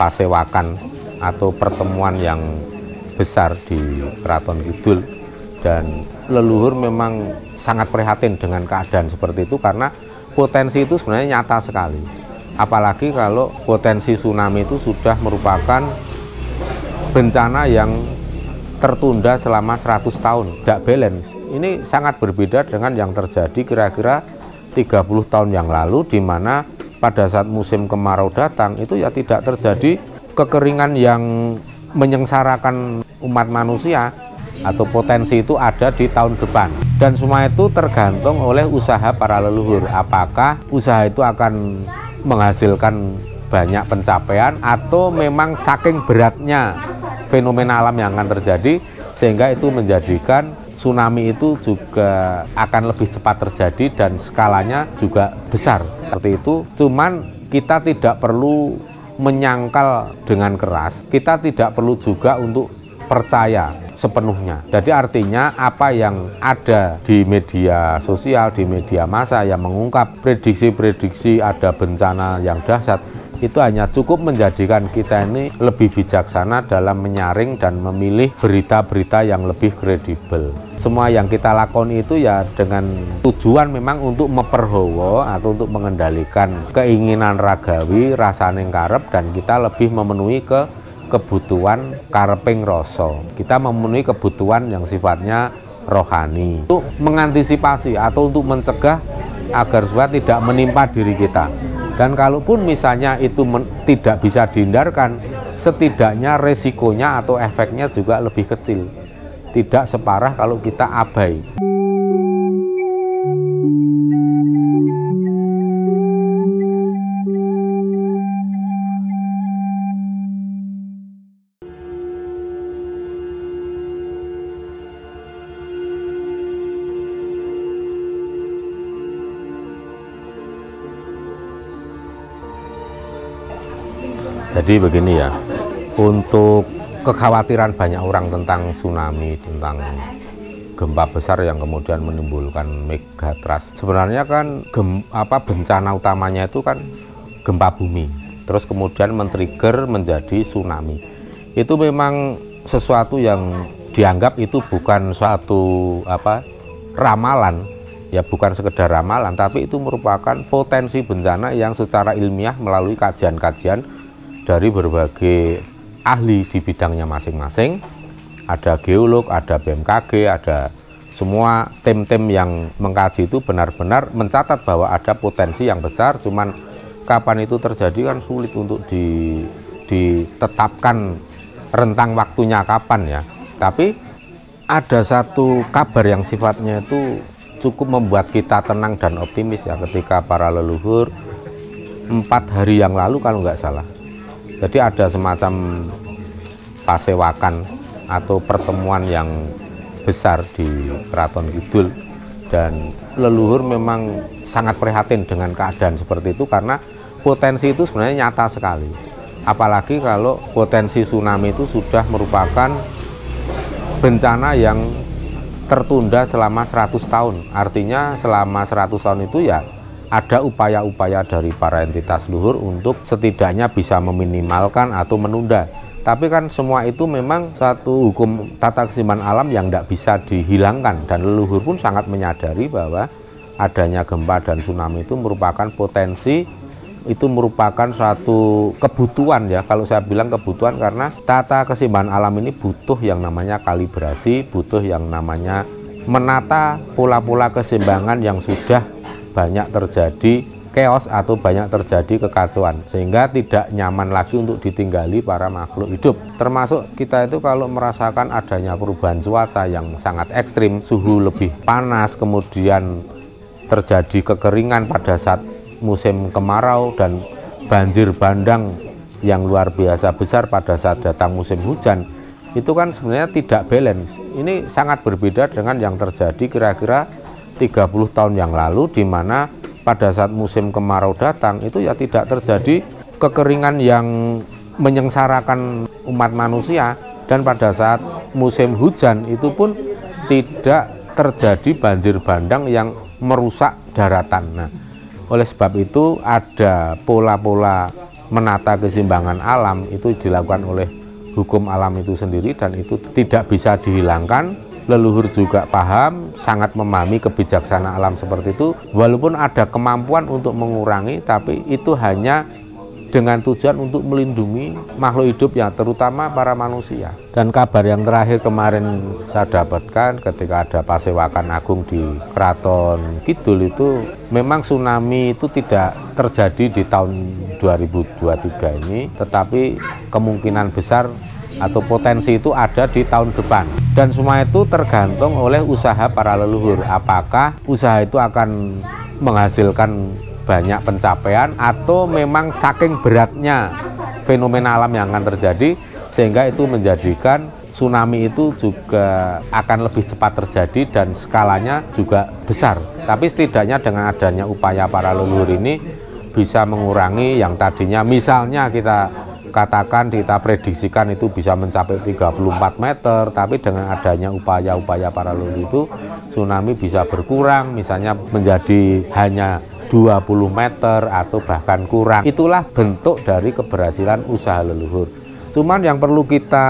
pasewakan atau pertemuan yang besar di Keraton Kidul, dan leluhur memang sangat prihatin dengan keadaan seperti itu karena potensi itu sebenarnya nyata sekali. Apalagi kalau potensi tsunami itu sudah merupakan bencana yang tertunda selama 100 tahun, tidak balance. Ini sangat berbeda dengan yang terjadi kira-kira 30 tahun yang lalu, di mana pada saat musim kemarau datang itu ya tidak terjadi kekeringan yang menyengsarakan umat manusia, atau potensi itu ada di tahun depan. Dan semua itu tergantung oleh usaha para leluhur. Apakah usaha itu akan menghasilkan banyak pencapaian, atau memang saking beratnya fenomena alam yang akan terjadi sehingga itu menjadikan tsunami itu juga akan lebih cepat terjadi dan skalanya juga besar. Seperti itu, cuman kita tidak perlu menyangkal dengan keras, kita tidak perlu juga untuk percaya sepenuhnya. Jadi artinya apa yang ada di media sosial, di media massa yang mengungkap prediksi-prediksi ada bencana yang dahsyat, itu hanya cukup menjadikan kita ini lebih bijaksana dalam menyaring dan memilih berita-berita yang lebih kredibel. Semua yang kita lakoni itu ya dengan tujuan memang untuk memperhawa atau untuk mengendalikan keinginan ragawi, rasaning karep, dan kita lebih memenuhi kebutuhan kareping rasa. Kita memenuhi kebutuhan yang sifatnya rohani. Untuk mengantisipasi atau untuk mencegah agar supaya tidak menimpa diri kita. Dan kalaupun misalnya itu tidak bisa dihindarkan, setidaknya resikonya atau efeknya juga lebih kecil. Tidak separah kalau kita abai. Jadi begini ya, untuk kekhawatiran banyak orang tentang tsunami, tentang gempa besar yang kemudian menimbulkan megatrust. Sebenarnya kan bencana utamanya itu kan gempa bumi, terus kemudian men-trigger menjadi tsunami. Itu memang sesuatu yang dianggap itu bukan suatu ramalan, ya bukan sekedar ramalan, tapi itu merupakan potensi bencana yang secara ilmiah melalui kajian-kajian dari berbagai ahli di bidangnya masing-masing. Ada geolog, ada BMKG, ada semua tim-tim yang mengkaji itu benar-benar mencatat bahwa ada potensi yang besar, cuman kapan itu terjadi kan sulit untuk ditetapkan rentang waktunya kapan ya. Tapi ada satu kabar yang sifatnya itu cukup membuat kita tenang dan optimis ya, ketika para leluhur 4 hari yang lalu kalau nggak salah, jadi ada semacam pasewakan atau pertemuan yang besar di Keraton Kidul, dan leluhur memang sangat prihatin dengan keadaan seperti itu karena potensi itu sebenarnya nyata sekali. Apalagi kalau potensi tsunami itu sudah merupakan bencana yang tertunda selama 100 tahun. Artinya selama 100 tahun itu ya ada upaya-upaya dari para entitas luhur untuk setidaknya bisa meminimalkan atau menunda. Tapi kan semua itu memang satu hukum tata keseimbangan alam yang tidak bisa dihilangkan, dan leluhur pun sangat menyadari bahwa adanya gempa dan tsunami itu merupakan potensi, itu merupakan suatu kebutuhan ya. Kalau saya bilang kebutuhan karena tata keseimbangan alam ini butuh yang namanya kalibrasi, butuh yang namanya menata pola-pola keseimbangan yang sudah banyak terjadi chaos atau banyak terjadi kekacauan, sehingga tidak nyaman lagi untuk ditinggali para makhluk hidup. Termasuk kita itu kalau merasakan adanya perubahan cuaca yang sangat ekstrim, suhu lebih panas, kemudian terjadi kekeringan pada saat musim kemarau, dan banjir bandang yang luar biasa besar pada saat datang musim hujan, itu kan sebenarnya tidak balance. Ini sangat berbeda dengan yang terjadi kira-kira 30 tahun yang lalu, di mana pada saat musim kemarau datang itu ya tidak terjadi kekeringan yang menyengsarakan umat manusia, dan pada saat musim hujan itu pun tidak terjadi banjir bandang yang merusak daratan. Nah, oleh sebab itu ada pola-pola menata keseimbangan alam itu dilakukan oleh hukum alam itu sendiri, dan itu tidak bisa dihilangkan. Leluhur juga paham, sangat memahami kebijaksanaan alam seperti itu. Walaupun ada kemampuan untuk mengurangi, tapi itu hanya dengan tujuan untuk melindungi makhluk hidup yang terutama para manusia. Dan kabar yang terakhir kemarin saya dapatkan ketika ada Pasewakan Agung di Keraton Kidul itu, memang tsunami itu tidak terjadi di tahun 2023 ini, tetapi kemungkinan besar atau potensi itu ada di tahun depan. Dan semua itu tergantung oleh usaha para leluhur. Apakah usaha itu akan menghasilkan banyak pencapaian, atau memang saking beratnya fenomena alam yang akan terjadi sehingga itu menjadikan tsunami itu juga akan lebih cepat terjadi dan skalanya juga besar. Tapi setidaknya dengan adanya upaya para leluhur ini bisa mengurangi yang tadinya misalnya kita katakan, kita prediksikan itu bisa mencapai 34 meter, tapi dengan adanya upaya-upaya para leluhur itu tsunami bisa berkurang, misalnya menjadi hanya 20 meter atau bahkan kurang. Itulah bentuk dari keberhasilan usaha leluhur. Cuman yang perlu kita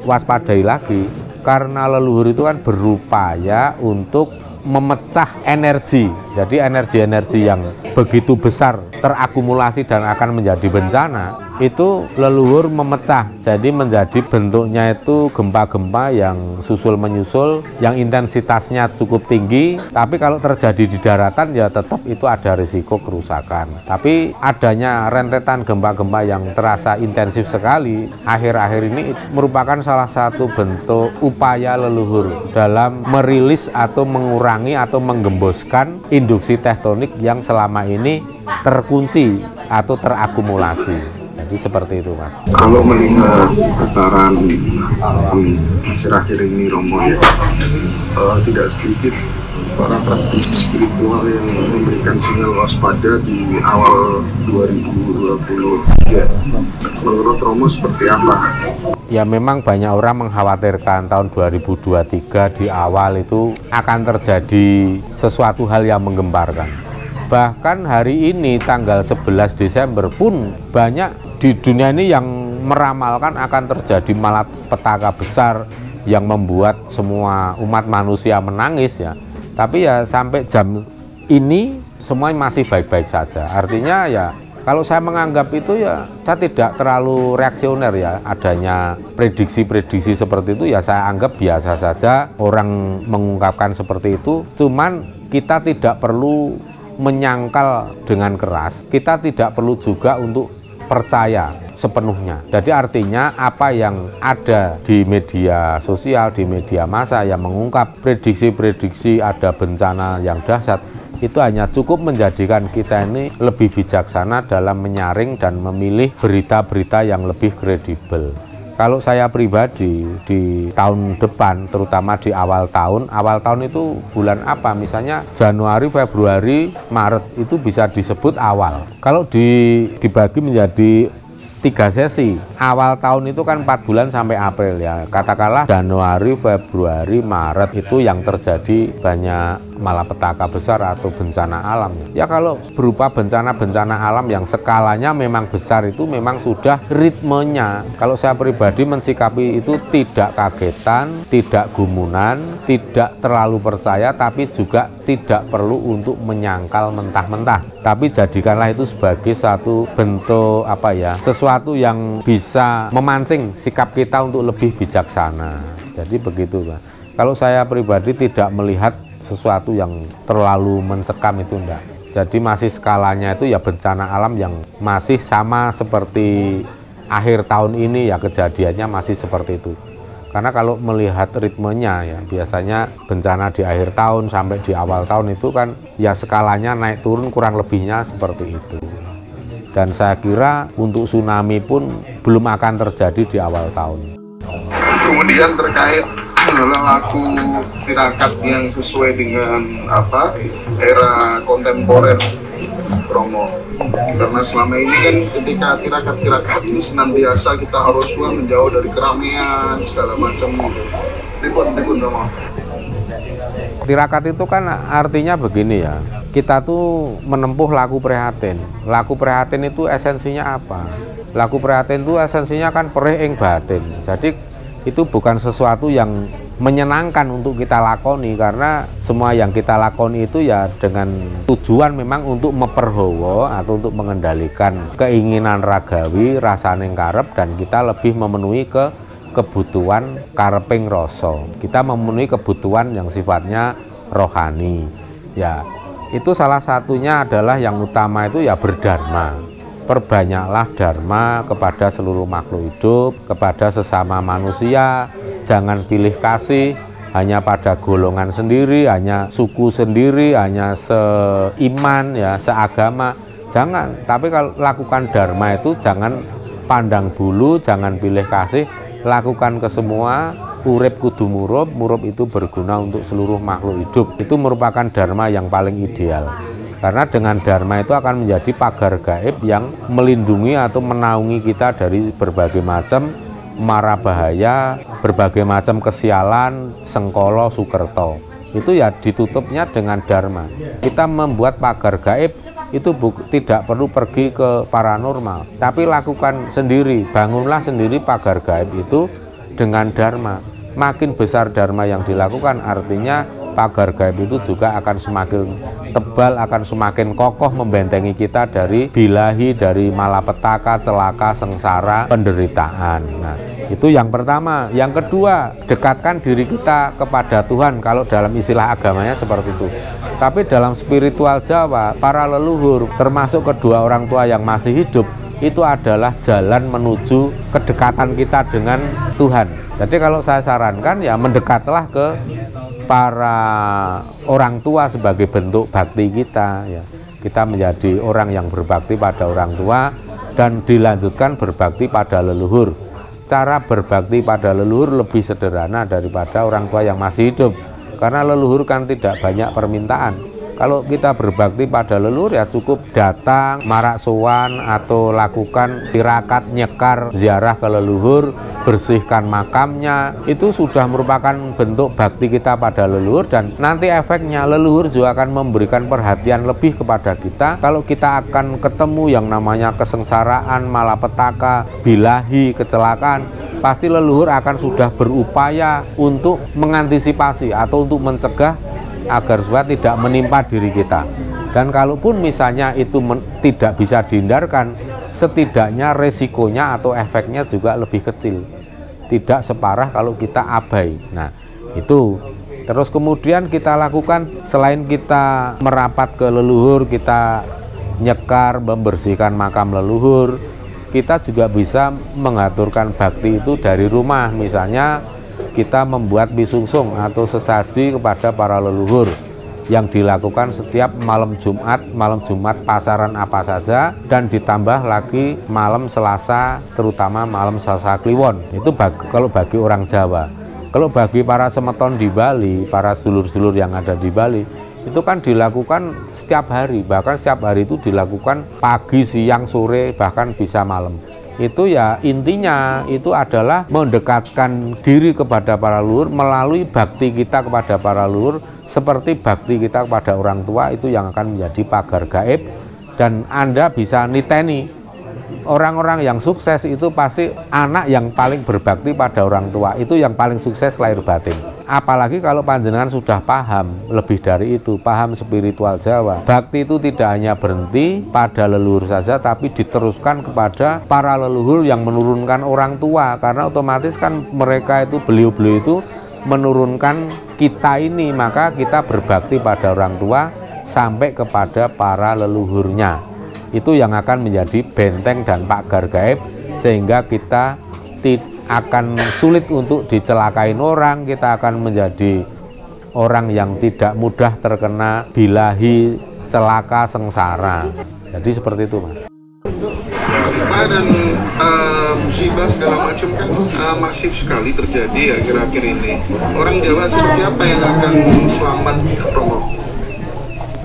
waspadai lagi, karena leluhur itu kan berupaya untuk memecah energi. Jadi energi-energi yang begitu besar terakumulasi dan akan menjadi bencana, itu leluhur memecah. Jadi menjadi bentuknya itu gempa-gempa yang susul menyusul, yang intensitasnya cukup tinggi. Tapi kalau terjadi di daratan ya tetap itu ada risiko kerusakan. Tapi adanya rentetan gempa-gempa yang terasa intensif sekali akhir-akhir ini merupakan salah satu bentuk upaya leluhur dalam merilis atau mengurangi atau menggemboskan induksi tektonik yang selama ini terkunci atau terakumulasi. Jadi seperti itu, Mas. Kalau melihat getaran akhir-akhir ini, Romo, ya, tidak sedikit para praktisi spiritual yang memberikan sinyal waspada di awal 2023. Menurut Romo seperti apa? Ya memang banyak orang mengkhawatirkan tahun 2023 di awal itu akan terjadi sesuatu hal yang menggemparkan. Bahkan hari ini tanggal 11 Desember pun banyak di dunia ini yang meramalkan akan terjadi malapetaka besar yang membuat semua umat manusia menangis ya. Tapi ya sampai jam ini semuanya masih baik-baik saja. Artinya ya kalau saya menganggap itu ya saya tidak terlalu reaksioner ya, adanya prediksi-prediksi seperti itu ya saya anggap biasa saja orang mengungkapkan seperti itu. Cuman kita tidak perlu menyangkal dengan keras, kita tidak perlu juga untuk percaya sepenuhnya. Jadi artinya apa yang ada di media sosial, di media massa yang mengungkap prediksi-prediksi ada bencana yang dahsyat, itu hanya cukup menjadikan kita ini lebih bijaksana dalam menyaring dan memilih berita-berita yang lebih kredibel. Kalau saya pribadi di tahun depan, terutama di awal tahun itu bulan apa? Misalnya Januari, Februari, Maret itu bisa disebut awal. Kalau dibagi menjadi 3 sesi, awal tahun itu kan 4 bulan sampai April ya. Katakanlah Januari, Februari, Maret itu yang terjadi banyak malapetaka besar atau bencana alam. Ya kalau berupa bencana-bencana alam yang skalanya memang besar itu memang sudah ritmenya. Kalau saya pribadi mensikapi itu tidak kagetan, tidak gumunan, tidak terlalu percaya, tapi juga tidak perlu untuk menyangkal mentah-mentah. Tapi jadikanlah itu sebagai satu bentuk apa ya, sesuatu yang bisa memancing sikap kita untuk lebih bijaksana. Jadi begitu Pak. Kalau saya pribadi tidak melihat sesuatu yang terlalu mencekam itu enggak. Jadi masih skalanya itu ya bencana alam yang masih sama seperti akhir tahun ini ya, kejadiannya masih seperti itu. Karena kalau melihat ritmenya ya biasanya bencana di akhir tahun sampai di awal tahun itu kan ya skalanya naik turun kurang lebihnya seperti itu. Dan saya kira untuk tsunami pun belum akan terjadi di awal tahun. Kemudian terkait laku tirakat yang sesuai dengan era kontemporer, Romo, karena selama ini kan ketika tirakat-tirakat ini senantiasa kita harus menjauh dari keramaian segala macam. Ribut Romo. Tirakat itu kan artinya begini ya, kita tuh menempuh laku prihatin. Laku prihatin itu esensinya apa? Laku prihatin itu esensinya kan perih ing batin. Jadi itu bukan sesuatu yang menyenangkan untuk kita lakoni, karena semua yang kita lakoni itu ya dengan tujuan memang untuk memperhawa atau untuk mengendalikan keinginan ragawi, rasaning karep, dan kita lebih memenuhi kebutuhan kareping rasa. Kita memenuhi kebutuhan yang sifatnya rohani. Ya, itu salah satunya adalah yang utama itu ya berdharma. Perbanyaklah dharma kepada seluruh makhluk hidup, kepada sesama manusia. Jangan pilih kasih hanya pada golongan sendiri, hanya suku sendiri, hanya seiman, ya, seagama. Jangan. Tapi kalau lakukan dharma itu jangan pandang bulu, jangan pilih kasih, lakukan ke semua. Urip kudu murup, murup itu berguna untuk seluruh makhluk hidup. Itu merupakan dharma yang paling ideal. Karena dengan dharma itu akan menjadi pagar gaib yang melindungi atau menaungi kita dari berbagai macam mara bahaya, berbagai macam kesialan, sengkolo, sukerto. Itu ya ditutupnya dengan dharma. Kita membuat pagar gaib itu tidak perlu pergi ke paranormal, tapi lakukan sendiri, bangunlah sendiri pagar gaib itu dengan dharma. Makin besar dharma yang dilakukan, artinya pagar gaib itu juga akan semakin tebal, akan semakin kokoh membentengi kita dari bilahi, dari malapetaka, celaka, sengsara, penderitaan. Nah, itu yang pertama. Yang kedua, dekatkan diri kita kepada Tuhan, kalau dalam istilah agamanya seperti itu. Tapi dalam spiritual Jawa, para leluhur, termasuk kedua orang tua yang masih hidup, itu adalah jalan menuju kedekatan kita dengan Tuhan. Jadi kalau saya sarankan ya mendekatlah ke para orang tua sebagai bentuk bakti kita, ya. Kita menjadi orang yang berbakti pada orang tua dan dilanjutkan berbakti pada leluhur. Cara berbakti pada leluhur lebih sederhana daripada orang tua yang masih hidup, karena leluhur kan tidak banyak permintaan. Kalau kita berbakti pada leluhur ya cukup datang, marak sowan, atau lakukan tirakat, nyekar, ziarah ke leluhur, bersihkan makamnya. Itu sudah merupakan bentuk bakti kita pada leluhur, dan nanti efeknya leluhur juga akan memberikan perhatian lebih kepada kita. Kalau kita akan ketemu yang namanya kesengsaraan, malapetaka, bilahi, kecelakaan, pasti leluhur akan sudah berupaya untuk mengantisipasi atau untuk mencegah agar supaya tidak menimpa diri kita. Dan kalaupun misalnya itu tidak bisa dihindarkan, setidaknya resikonya atau efeknya juga lebih kecil, tidak separah kalau kita abai. Nah, itu terus kemudian kita lakukan, selain kita merapat ke leluhur, kita nyekar, membersihkan makam leluhur, kita juga bisa mengaturkan bakti itu dari rumah. Misalnya kita membuat pisungsung atau sesaji kepada para leluhur yang dilakukan setiap malam Jumat pasaran apa saja, dan ditambah lagi malam Selasa, terutama malam Selasa Kliwon. Itu kalau bagi orang Jawa. Kalau bagi para semeton di Bali, para sedulur-sedulur yang ada di Bali, itu kan dilakukan setiap hari, bahkan setiap hari itu dilakukan pagi, siang, sore, bahkan bisa malam. Itu ya intinya itu adalah mendekatkan diri kepada para leluhur melalui bakti kita kepada para leluhur, seperti bakti kita kepada orang tua. Itu yang akan menjadi pagar gaib, dan Anda bisa niteni orang-orang yang sukses itu pasti anak yang paling berbakti pada orang tua, itu yang paling sukses lahir batin. Apalagi kalau panjenengan sudah paham lebih dari itu, paham spiritual Jawa. Bakti itu tidak hanya berhenti pada leluhur saja, tapi diteruskan kepada para leluhur yang menurunkan orang tua, karena otomatis kan mereka itu, beliau-beliau itu menurunkan kita ini, maka kita berbakti pada orang tua sampai kepada para leluhurnya. Itu yang akan menjadi benteng dan pagar gaib, sehingga kita akan sulit untuk dicelakain orang, kita akan menjadi orang yang tidak mudah terkena bilahi, celaka, sengsara. Jadi seperti itu, Mas. Gempa dan musibah segala macam kan masif sekali terjadi akhir-akhir ini. Orang Jawa seperti apa yang akan selamat, Romo?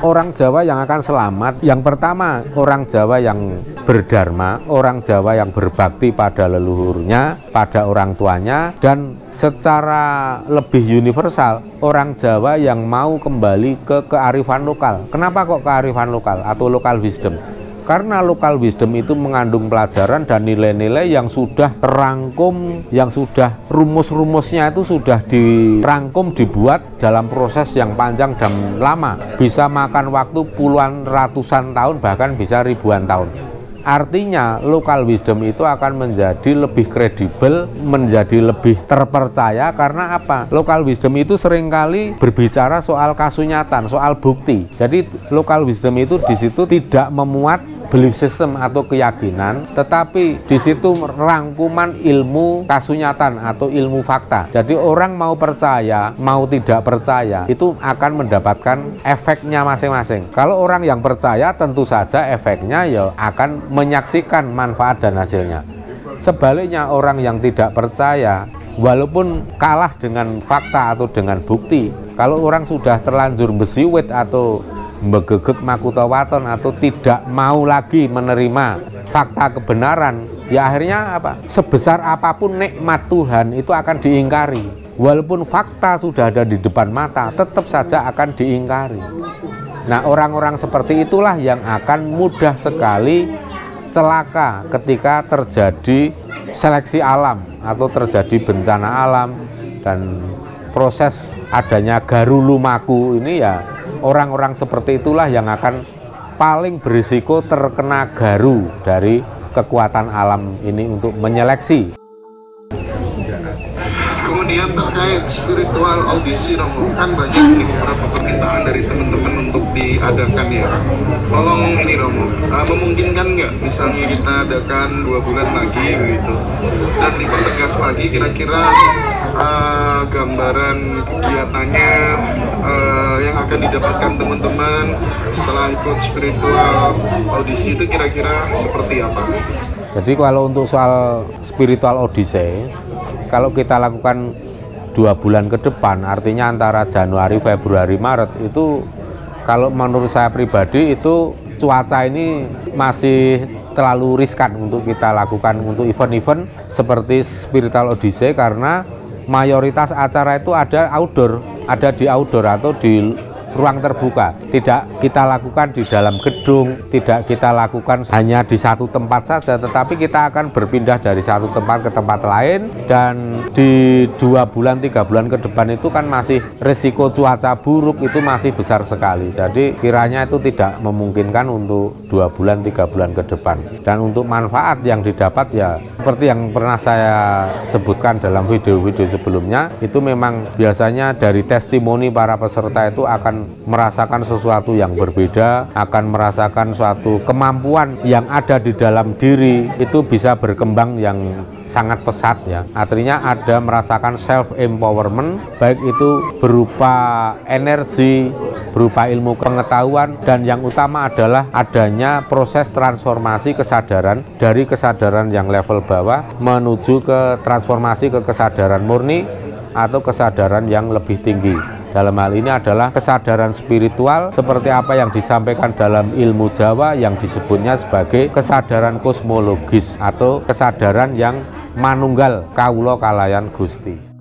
orang Jawa yang akan selamat, yang pertama orang Jawa yang berdharma, orang Jawa yang berbakti pada leluhurnya, pada orang tuanya, dan secara lebih universal orang Jawa yang mau kembali ke kearifan lokal. Kenapa kok kearifan lokal atau local wisdom? Karena local wisdom itu mengandung pelajaran dan nilai-nilai yang sudah terangkum, yang sudah rumus-rumusnya itu sudah dirangkum, dibuat dalam proses yang panjang dan lama. Bisa makan waktu puluhan ratusan tahun, bahkan bisa ribuan tahun. Artinya local wisdom itu akan menjadi lebih kredibel, menjadi lebih terpercaya. Karena apa? Local wisdom itu seringkali berbicara soal kasunyatan, soal bukti. Jadi local wisdom itu di situ tidak memuat belief system atau keyakinan, tetapi di situ rangkuman ilmu kasunyatan atau ilmu fakta. Jadi orang mau percaya, mau tidak percaya, itu akan mendapatkan efeknya masing-masing. Kalau orang yang percaya, tentu saja efeknya ya akan menyaksikan manfaat dan hasilnya. Sebaliknya orang yang tidak percaya, walaupun kalah dengan fakta atau dengan bukti, kalau orang sudah terlanjur besiwit atau begegek makutawaton atau tidak mau lagi menerima fakta kebenaran, ya akhirnya apa? Sebesar apapun nikmat Tuhan itu akan diingkari. Walaupun fakta sudah ada di depan mata, tetap saja akan diingkari. Nah, orang-orang seperti itulah yang akan mudah sekali celaka ketika terjadi seleksi alam atau terjadi bencana alam, dan proses adanya garu lumaku ini, ya orang-orang seperti itulah yang akan paling berisiko terkena garu dari kekuatan alam ini untuk menyeleksi. Kemudian terkait spiritual audisi, Romo, kan banyak nih beberapa permintaan dari teman-teman untuk diadakan ya. Tolong ini Romo, memungkinkan nggak misalnya kita adakan 2 bulan lagi begitu, dan dipertegas lagi kira-kira gambaran kegiatannya yang akan didapatkan teman-teman setelah ikut spiritual audisi itu kira-kira seperti apa? Jadi kalau untuk soal spiritual audisi, kalau kita lakukan 2 bulan ke depan, artinya antara Januari, Februari, Maret, itu kalau menurut saya pribadi itu cuaca ini masih terlalu riskan untuk kita lakukan untuk event-event seperti spiritual audisi, karena mayoritas acara itu ada di outdoor atau di ruang terbuka. Tidak kita lakukan di dalam gedung, tidak kita lakukan hanya di satu tempat saja, tetapi kita akan berpindah dari satu tempat ke tempat lain. Dan di 2 bulan, 3 bulan ke depan itu kan masih risiko cuaca buruk itu masih besar sekali. Jadi kiranya itu tidak memungkinkan untuk 2 bulan, 3 bulan ke depan. Dan untuk manfaat yang didapat ya seperti yang pernah saya sebutkan dalam video-video sebelumnya, itu memang biasanya dari testimoni para peserta itu akan merasakan sesuatu yang berbeda, akan merasakan suatu kemampuan yang ada di dalam diri itu bisa berkembang yang sangat pesat ya. Artinya ada merasakan self empowerment, baik itu berupa energi, berupa ilmu pengetahuan, dan yang utama adalah adanya proses transformasi kesadaran dari kesadaran yang level bawah menuju ke transformasi ke kesadaran murni atau kesadaran yang lebih tinggi. Dalam hal ini adalah kesadaran spiritual seperti apa yang disampaikan dalam ilmu Jawa yang disebutnya sebagai kesadaran kosmologis atau kesadaran yang manunggal kawula kalayan Gusti.